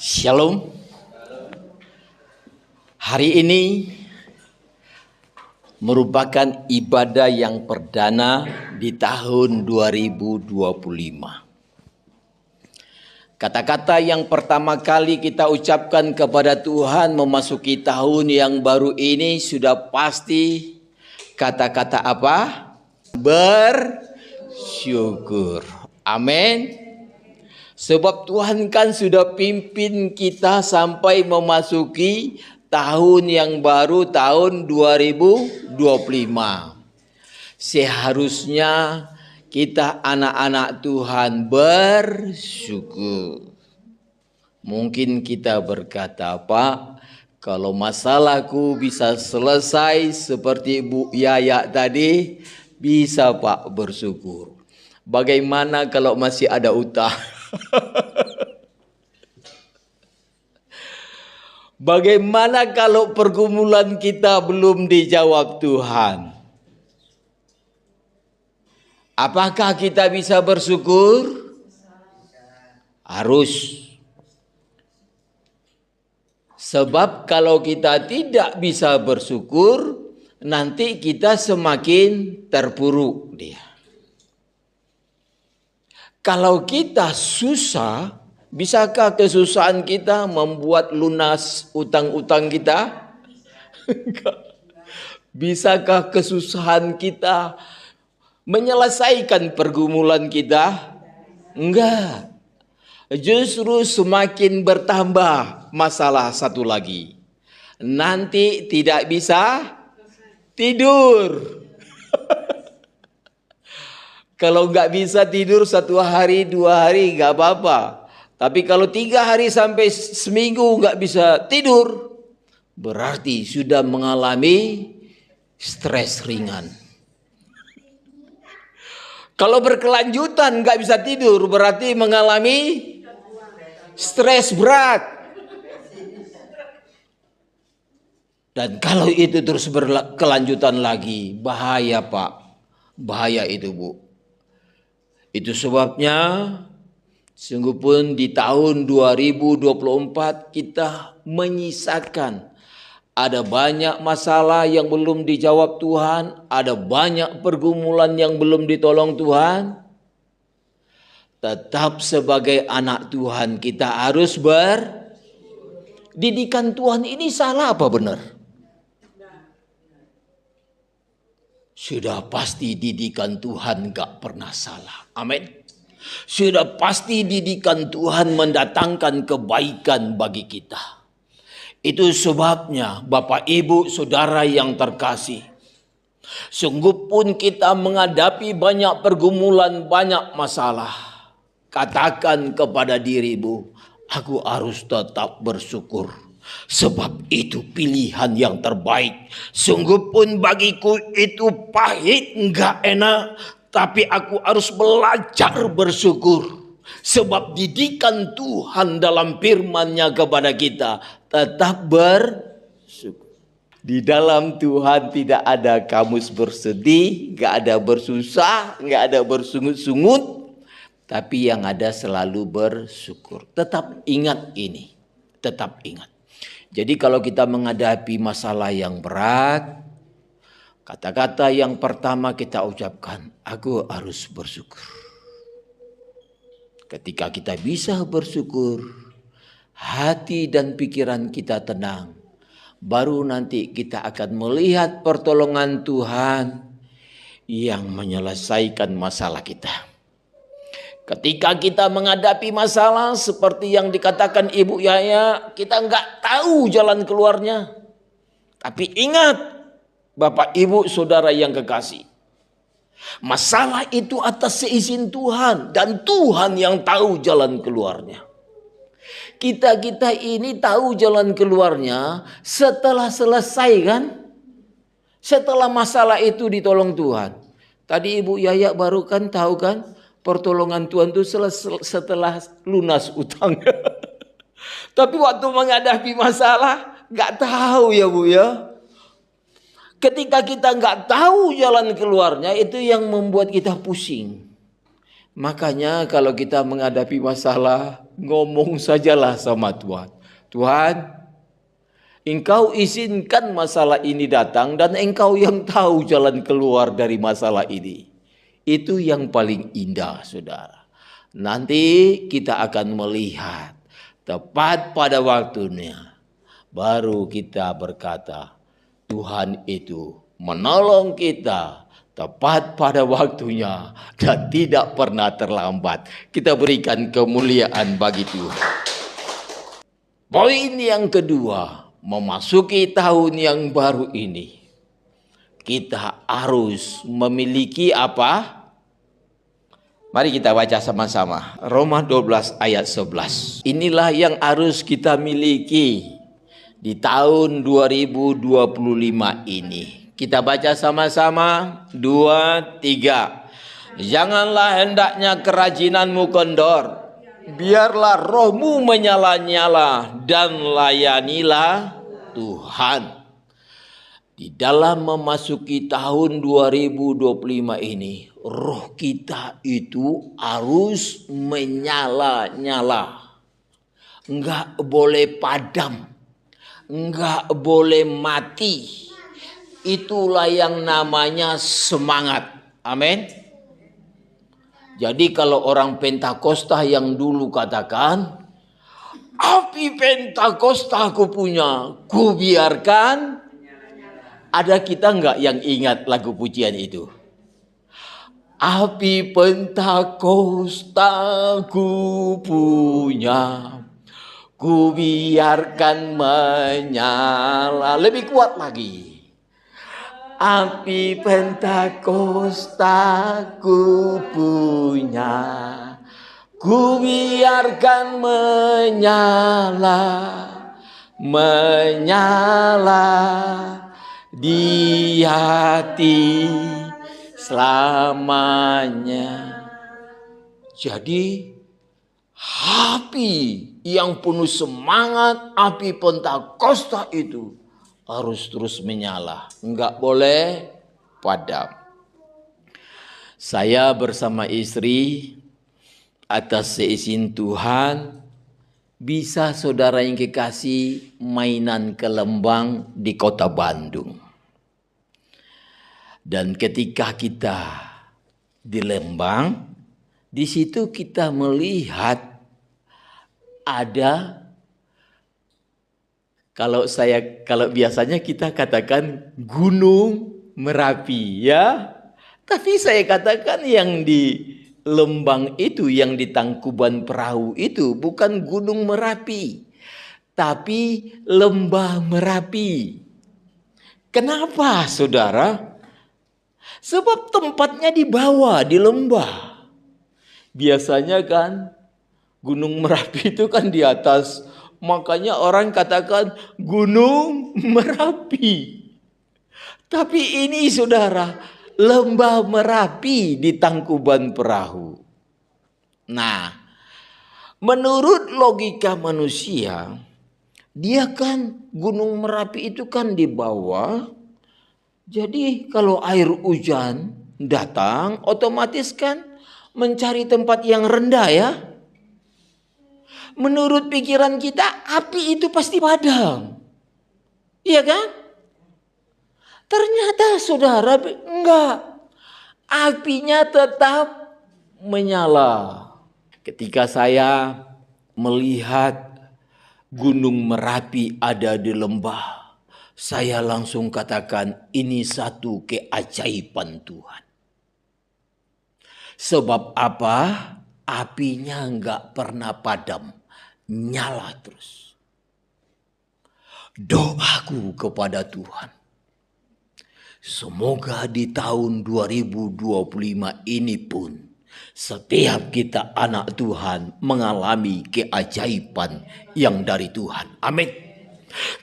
Shalom. Hari ini merupakan ibadah yang perdana di tahun 2025. Kata-kata yang pertama kali kita ucapkan kepada Tuhan memasuki tahun yang baru ini sudah pasti kata-kata apa? Bersyukur. Amin. Sebab Tuhan kan sudah pimpin kita sampai memasuki tahun yang baru, tahun 2025. Seharusnya kita anak-anak Tuhan bersyukur. Mungkin kita berkata, Pak, kalau masalahku bisa selesai seperti Bu Yaya tadi, bisa Pak bersyukur. Bagaimana kalau masih ada utang? Bagaimana kalau pergumulan kita belum dijawab Tuhan? Apakah kita bisa bersyukur? Harus. Sebab kalau kita tidak bisa bersyukur, nanti kita semakin terpuruk dia. Kalau kita susah, bisakah kesusahan kita membuat lunas utang-utang kita? Bisakah kesusahan kita menyelesaikan pergumulan kita? Enggak. Justru semakin bertambah masalah satu lagi. Nanti tidak bisa tidur. Kalau nggak bisa tidur 1 hari, 2 hari nggak apa-apa. Tapi kalau 3 hari sampai seminggu nggak bisa tidur, berarti sudah mengalami stres ringan. Kalau berkelanjutan nggak bisa tidur, berarti mengalami stres berat. Dan kalau itu terus berkelanjutan lagi, bahaya Pak. Bahaya itu Bu. Itu sebabnya sungguh pun di tahun 2024 kita menyisakan ada banyak masalah yang belum dijawab Tuhan, ada banyak pergumulan yang belum ditolong Tuhan. Tetap sebagai anak Tuhan kita harus didikan Tuhan ini salah apa benar? Sudah pasti didikan Tuhan gak pernah salah. Amin. Sudah pasti didikan Tuhan mendatangkan kebaikan bagi kita. Itu sebabnya Bapak Ibu Saudara yang terkasih. Sungguh pun kita menghadapi banyak pergumulan, banyak masalah. Katakan kepada dirimu, aku harus tetap bersyukur. Sebab itu pilihan yang terbaik. Sungguh pun bagiku itu pahit, enggak enak. Tapi aku harus belajar bersyukur. Sebab didikan Tuhan dalam firman-Nya kepada kita. Tetap bersyukur. Di dalam Tuhan tidak ada kamus bersedih, enggak ada bersusah, enggak ada bersungut-sungut. Tapi yang ada selalu bersyukur. Tetap ingat ini. Tetap ingat. Jadi kalau kita menghadapi masalah yang berat, kata-kata yang pertama kita ucapkan, aku harus bersyukur. Ketika kita bisa bersyukur, hati dan pikiran kita tenang. Baru nanti kita akan melihat pertolongan Tuhan yang menyelesaikan masalah kita. Ketika kita menghadapi masalah seperti yang dikatakan Ibu Yaya, kita nggak tahu jalan keluarnya. Tapi ingat, Bapak Ibu Saudara yang kekasih, masalah itu atas seizin Tuhan dan Tuhan yang tahu jalan keluarnya. Kita ini tahu jalan keluarnya setelah selesai kan? Setelah masalah itu ditolong Tuhan. Tadi Ibu Yaya baru kan tahu kan? Pertolongan Tuhan itu setelah lunas utang. Tapi waktu menghadapi masalah gak tahu ya Bu ya. Ketika kita gak tahu jalan keluarnya itu yang membuat kita pusing. Makanya kalau kita menghadapi masalah, ngomong sajalah sama Tuhan. Tuhan, Engkau izinkan masalah ini datang dan Engkau yang tahu jalan keluar dari masalah ini. Itu yang paling indah, saudara. Nanti kita akan melihat tepat pada waktunya. Baru kita berkata, Tuhan itu menolong kita tepat pada waktunya dan tidak pernah terlambat. Kita berikan kemuliaan bagi Tuhan. Poin yang kedua, memasuki tahun yang baru ini, kita harus memiliki apa? Mari kita baca sama-sama. Roma 12 ayat 11. Inilah yang harus kita miliki di tahun 2025 ini. Kita baca sama-sama. 2, 3. Janganlah hendaknya kerajinanmu kendor. Biarlah rohmu menyala-nyala dan layanilah Tuhan. Di dalam memasuki tahun 2025 ini, roh kita itu harus menyala-nyala. Enggak boleh padam. Enggak boleh mati. Itulah yang namanya semangat. Amin. Jadi kalau orang Pentakosta yang dulu katakan, api Pentakosta aku punya, ku biarkan. Ada kita enggak yang ingat lagu pujian itu? Api Pentakosta ku punya, ku biarkan menyala. Lebih kuat lagi. Api Pentakosta ku punya, ku biarkan menyala, menyala di hati selamanya. Jadi api yang penuh semangat, api Pentakosta itu harus terus menyala, enggak boleh padam. Saya bersama istri atas seizin Tuhan bisa saudara yang kekasih mainan ke Lembang di kota Bandung. Dan ketika kita di Lembang, di situ kita melihat ada, kalau biasanya kita katakan Gunung Merapi, ya. Tapi saya katakan yang di Lembang itu, yang di Tangkuban Perahu itu bukan Gunung Merapi, tapi Lembah Merapi. Kenapa, saudara? Sebab tempatnya di bawah, di lembah. Biasanya kan Gunung Merapi itu kan di atas. Makanya orang katakan Gunung Merapi. Tapi ini saudara, Lembah Merapi di Tangkuban Perahu. Nah, menurut logika manusia, dia kan Gunung Merapi itu kan di bawah. Jadi kalau air hujan datang, otomatis kan mencari tempat yang rendah, ya. Menurut pikiran kita, api itu pasti padam. Iya kan? Ternyata saudara, enggak. Apinya tetap menyala. Ketika saya melihat Gunung Merapi ada di lembah, saya langsung katakan ini satu keajaiban Tuhan. Sebab apa? Apinya enggak pernah padam, nyala terus. Doaku kepada Tuhan, semoga di tahun 2025 ini pun setiap kita anak Tuhan mengalami keajaiban yang dari Tuhan. Amin.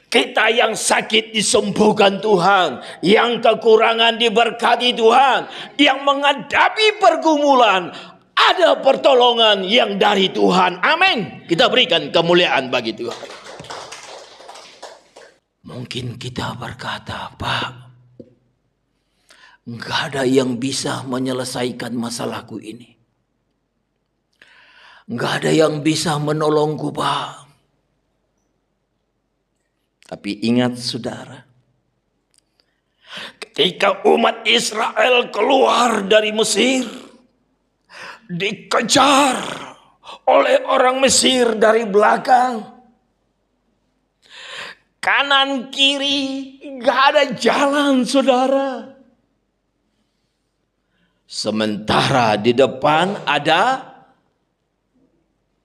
Kita yang sakit disembuhkan Tuhan, yang kekurangan diberkati Tuhan, yang menghadapi pergumulan ada pertolongan yang dari Tuhan. Amin. Kita berikan kemuliaan bagi Tuhan. Mungkin kita berkata, Pak, enggak ada yang bisa menyelesaikan masalahku ini. Nggak ada yang bisa menolongku, Pak. Tapi ingat saudara, ketika umat Israel keluar dari Mesir, dikejar oleh orang Mesir dari belakang, kanan kiri nggak ada jalan, saudara. Sementara di depan ada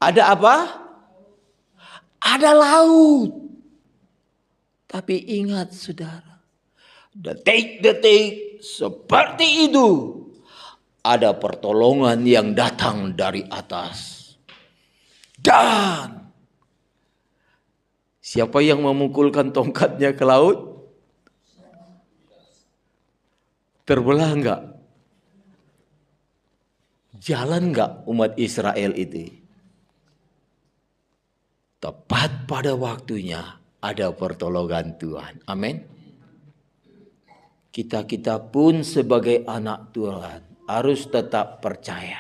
apa? Ada laut. Tapi ingat saudara, detik-detik seperti itu ada pertolongan yang datang dari atas. Dan siapa yang memukulkan tongkatnya ke laut? Terbelah enggak? Jalan enggak umat Israel itu? Tepat pada waktunya ada pertolongan Tuhan. Amin. Kita pun sebagai anak Tuhan harus tetap percaya.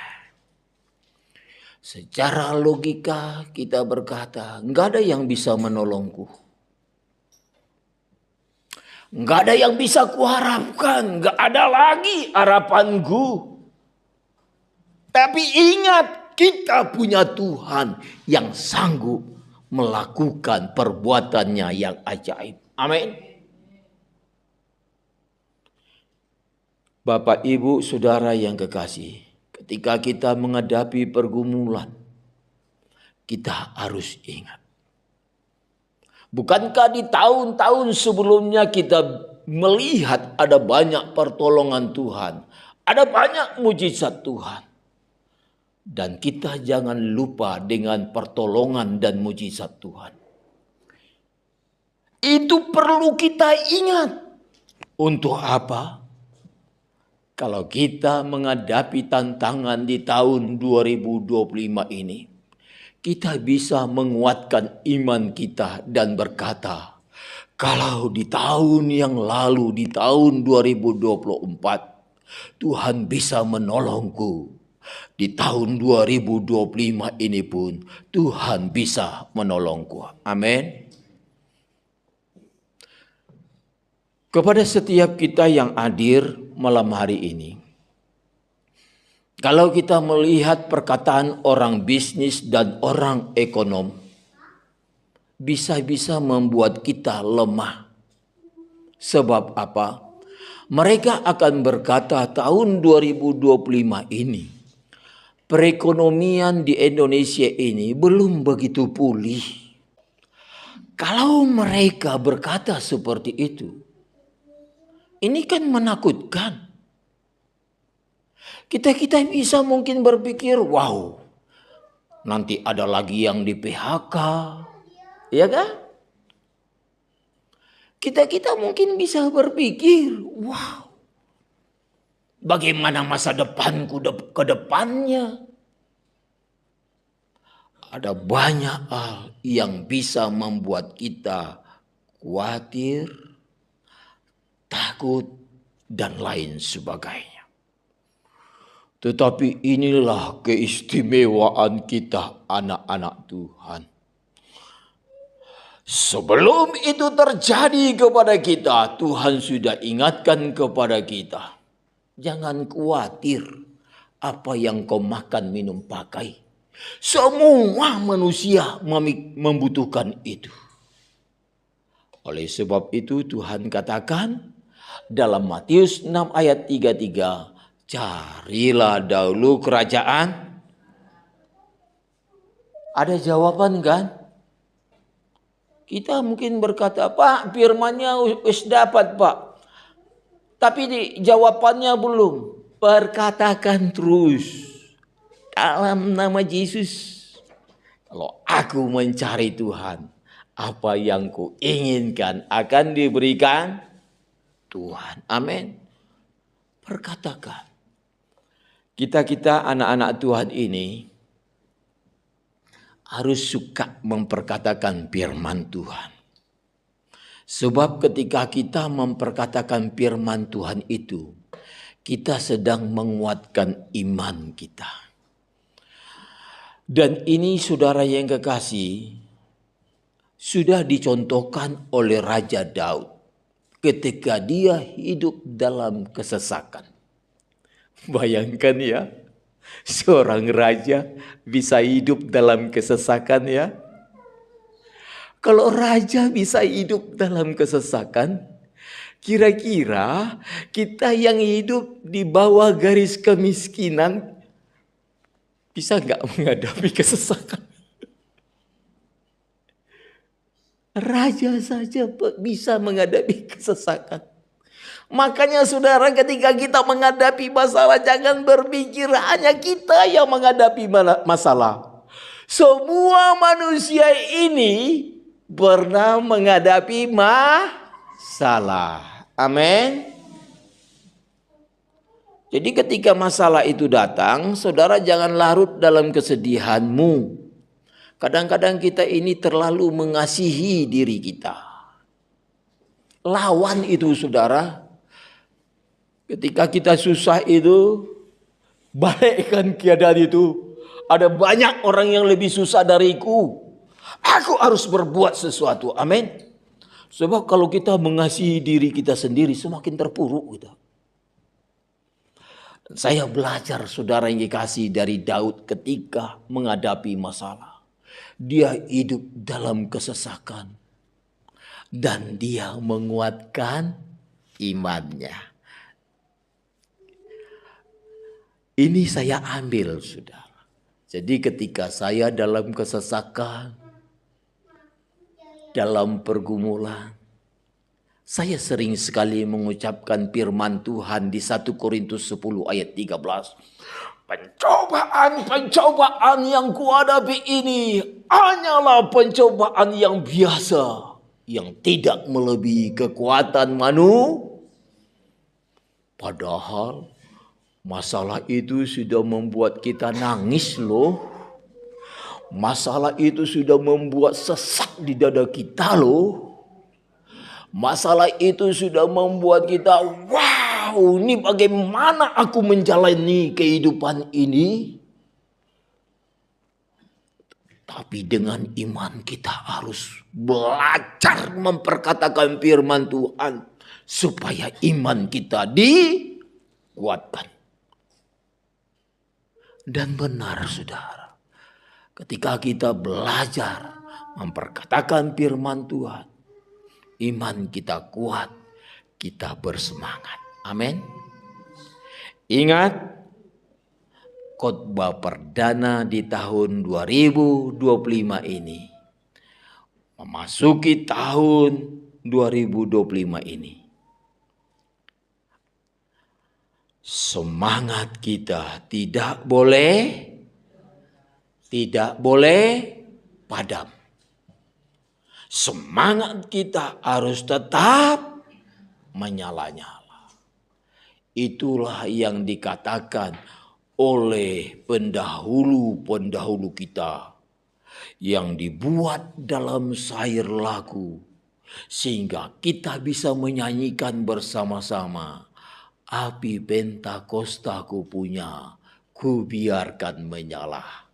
Secara logika kita berkata, enggak ada yang bisa menolongku. Enggak ada yang bisa kuharapkan, enggak ada lagi harapanku. Tapi ingat, kita punya Tuhan yang sanggup melakukan perbuatannya yang ajaib. Amin. Bapak, Ibu, Saudara yang kekasih, ketika kita menghadapi pergumulan, kita harus ingat. Bukankah di tahun-tahun sebelumnya kita melihat ada banyak pertolongan Tuhan, ada banyak mujizat Tuhan. Dan kita jangan lupa dengan pertolongan dan mujizat Tuhan. Itu perlu kita ingat. Untuk apa? Kalau kita menghadapi tantangan di tahun 2025 ini, kita bisa menguatkan iman kita dan berkata, kalau di tahun yang lalu, di tahun 2024, Tuhan bisa menolongku. Di tahun 2025 ini pun Tuhan bisa menolongku. Amin. Kepada setiap kita yang hadir malam hari ini, kalau kita melihat perkataan orang bisnis dan orang ekonom, bisa-bisa membuat kita lemah. Sebab apa? Mereka akan berkata tahun 2025 ini, perekonomian di Indonesia ini belum begitu pulih. Kalau mereka berkata seperti itu, ini kan menakutkan. Kita bisa mungkin berpikir, wow, nanti ada lagi yang di PHK, ya kan? Kita mungkin bisa berpikir, wow, bagaimana masa depanku ke depannya? Ada banyak hal yang bisa membuat kita khawatir, takut, dan lain sebagainya. Tetapi inilah keistimewaan kita anak-anak Tuhan. Sebelum itu terjadi kepada kita, Tuhan sudah ingatkan kepada kita. Jangan khawatir apa yang kau makan, minum, pakai. Semua manusia membutuhkan itu. Oleh sebab itu Tuhan katakan dalam Matius 6 ayat 33, carilah dahulu kerajaan. Ada jawaban kan? Kita mungkin berkata, Pak, firmannya wis dapat, Pak. Tapi jawabannya belum. Perkatakan terus dalam nama Yesus. Kalau aku mencari Tuhan, apa yang kuinginkan akan diberikan Tuhan. Amin. Perkatakan. Kita anak-anak Tuhan ini harus suka memperkatakan firman Tuhan. Sebab ketika kita memperkatakan firman Tuhan itu, kita sedang menguatkan iman kita. Dan ini saudara yang kekasih, sudah dicontohkan oleh Raja Daud ketika dia hidup dalam kesesakan. Bayangkan ya, seorang raja bisa hidup dalam kesesakan ya. Kalau raja bisa hidup dalam kesesakan, kira-kira kita yang hidup di bawah garis kemiskinan bisa nggak menghadapi kesesakan? Raja saja bisa menghadapi kesesakan. Makanya saudara, ketika kita menghadapi masalah, jangan berpikir hanya kita yang menghadapi masalah. Semua manusia ini pernah menghadapi masalah. Amin. Jadi ketika masalah itu datang, saudara jangan larut dalam kesedihanmu. Kadang-kadang kita ini terlalu mengasihi diri kita. Lawan itu saudara. Ketika kita susah itu, balikkan keadaan itu. Ada banyak orang yang lebih susah dariku. Aku harus berbuat sesuatu. Amin. Sebab kalau kita mengasihi diri kita sendiri, semakin terpuruk kita. Saya belajar saudara yang dikasih dari Daud ketika menghadapi masalah. Dia hidup dalam kesesakan. Dan dia menguatkan imannya. Ini saya ambil saudara. Jadi ketika saya dalam kesesakan, dalam pergumulan, saya sering sekali mengucapkan firman Tuhan di 1 Korintus 10 ayat 13. Pencobaan yang kuhadapi ini hanyalah pencobaan yang biasa, yang tidak melebihi kekuatan manusia. Padahal masalah itu sudah membuat kita nangis loh. Masalah itu sudah membuat sesak di dada kita loh. Masalah itu sudah membuat kita, wow, ini bagaimana aku menjalani kehidupan ini. Tapi dengan iman kita harus belajar memperkatakan firman Tuhan. Supaya iman kita dikuatkan. Dan benar saudara, ketika kita belajar memperkatakan firman Tuhan, iman kita kuat, kita bersemangat. Amin. Ingat, khotbah perdana di tahun 2025 ini, memasuki tahun 2025 ini, semangat kita tidak boleh padam. Semangat kita harus tetap menyala-nyala. Itulah yang dikatakan oleh pendahulu-pendahulu kita yang dibuat dalam syair lagu, sehingga kita bisa menyanyikan bersama-sama. Api Pentakosta ku punya, ku biarkan menyala.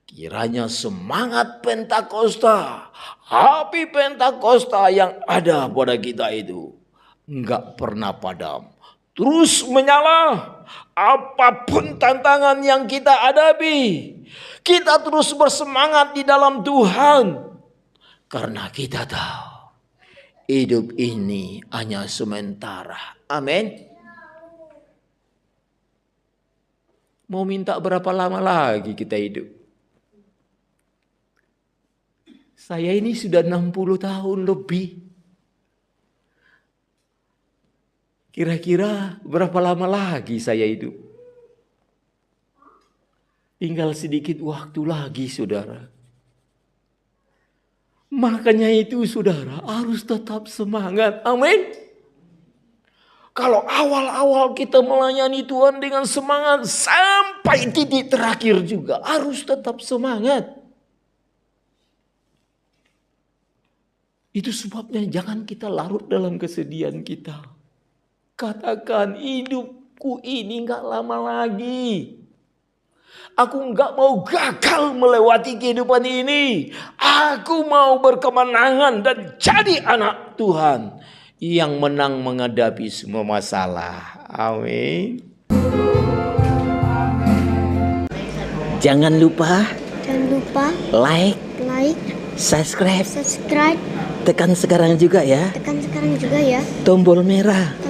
Kiranya semangat Pentakosta, api Pentakosta yang ada pada kita itu enggak pernah padam. Terus menyala, apapun tantangan yang kita hadapi, kita terus bersemangat di dalam Tuhan. Karena kita tahu, hidup ini hanya sementara. Amin. Mau minta berapa lama lagi kita hidup? Saya ini sudah 60 tahun lebih. Kira-kira berapa lama lagi saya hidup? Tinggal sedikit waktu lagi saudara. Makanya itu saudara harus tetap semangat. Amin. Kalau awal-awal kita melayani Tuhan dengan semangat, sampai titik terakhir juga harus tetap semangat. Itu sebabnya jangan kita larut dalam kesedihan kita. Katakan, hidupku ini gak lama lagi. Aku nggak mau gagal melewati kehidupan ini. Aku mau berkemenangan dan jadi anak Tuhan yang menang menghadapi semua masalah. Amin. Jangan lupa like, subscribe. Tekan sekarang juga ya. Tombol merah.